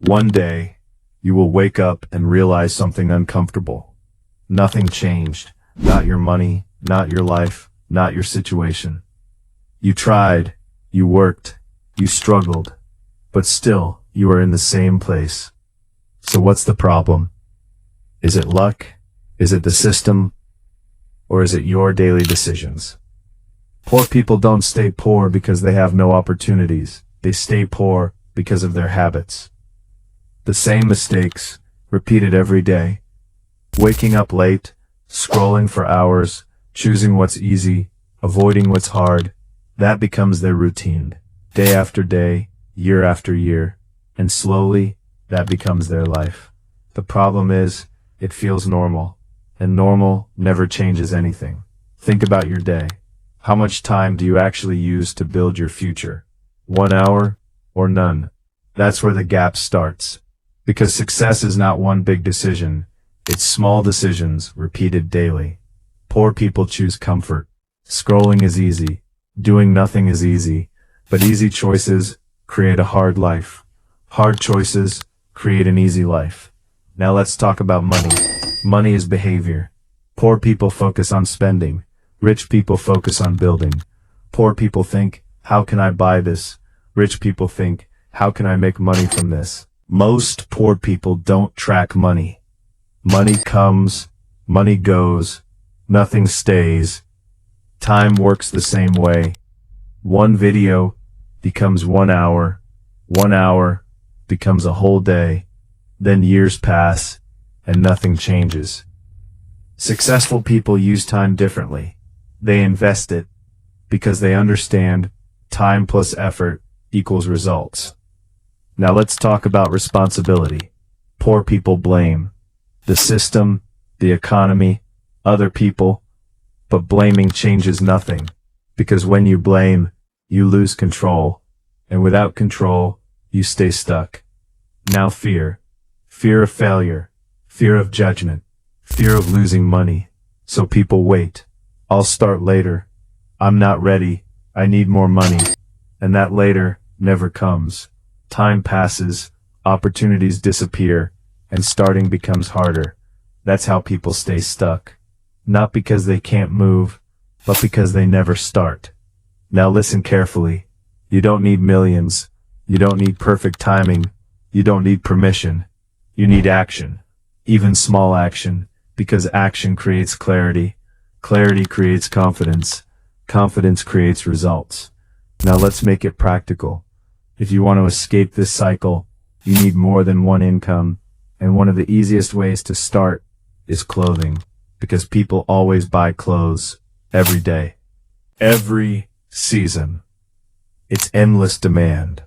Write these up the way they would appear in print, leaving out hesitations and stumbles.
One day, you will wake up and realize something uncomfortable. Nothing changed. Not your money, not your life, not your situation. You tried, you worked, you struggled, but still, you are in the same place. So what's the problem? Is it luck? Is it the system? Or is it your daily decisions? Poor people don't stay poor because they have no opportunities. They stay poor because of their habits. The same mistakes, repeated every day. Waking up late, scrolling for hours, choosing what's easy, avoiding what's hard. That becomes their routine. Day after day, year after year, and slowly, that becomes their life. The problem is, it feels normal, and normal never changes anything. Think about your day. How much time do you actually use to build your future? 1 hour, or none? That's where the gap starts. Because success is not one big decision, it's small decisions repeated daily. Poor people choose comfort. Scrolling is easy. Doing nothing is easy. But easy choices create a hard life. Hard choices create an easy life. Now let's talk about money. Money is behavior. Poor people focus on spending. Rich people focus on building. Poor people think, how can I buy this? Rich people think, how can I make money from this? Most poor people don't track money. Money comes, money goes, nothing stays. Time works the same way. One video becomes 1 hour, 1 hour becomes a whole day, then years pass, and nothing changes. Successful people use time differently. They invest it because they understand time plus effort equals results. Now let's talk about responsibility. Poor people blame the system, the economy, other people, but blaming changes nothing, because when you blame, you lose control, and without control, you stay stuck. Now fear. Fear of failure, fear of judgment, fear of losing money. So people wait. I'll start later. I'm not ready. I need more money. And that later never comes. Time passes, opportunities disappear, and starting becomes harder. That's how people stay stuck. Not because they can't move, but because they never start. Now listen carefully. You don't need millions. You don't need perfect timing. You don't need permission. You need action. Even small action, because action creates clarity. Clarity creates confidence. Confidence creates results. Now let's make it practical. If you want to escape this cycle, you need more than one income, and one of the easiest ways to start is clothing, because people always buy clothes every day, every season. It's endless demand.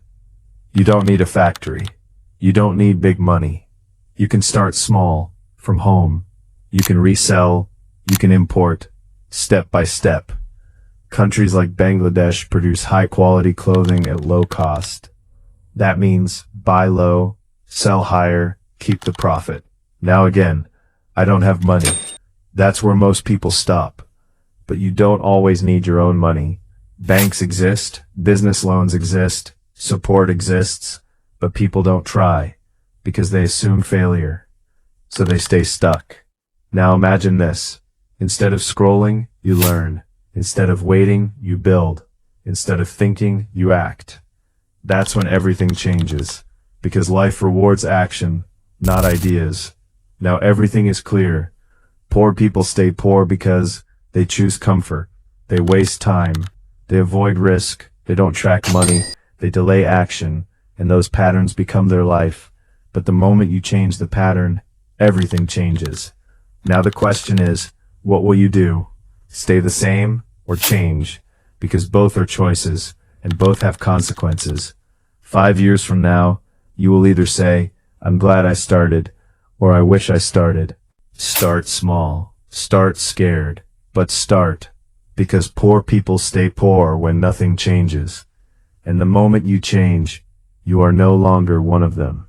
You don't need a factory. You don't need big money. You can start small, from home. You can resell, you can import, step by step. Countries like Bangladesh produce high-quality clothing at low cost. That means buy low, sell higher, keep the profit. Now again, I don't have money. That's where most people stop. But you don't always need your own money. Banks exist, business loans exist, support exists, but people don't try, because they assume failure. So they stay stuck. Now imagine this. Instead of scrolling, you learn. Instead of waiting, you build. Instead of thinking, you act. That's when everything changes, because life rewards action, not ideas. Now everything is clear. Poor people stay poor because they choose comfort. They waste time. They avoid risk. They don't track money. They delay action, and those patterns become their life. But the moment you change the pattern, everything changes. Now the question is, what will you do? Stay the same or change? Because both are choices, and both have consequences. 5 years from now, you will either say, I'm glad I started, or I wish I started. Start small. Start scared. But start. Because poor people stay poor when nothing changes. And the moment you change, you are no longer one of them.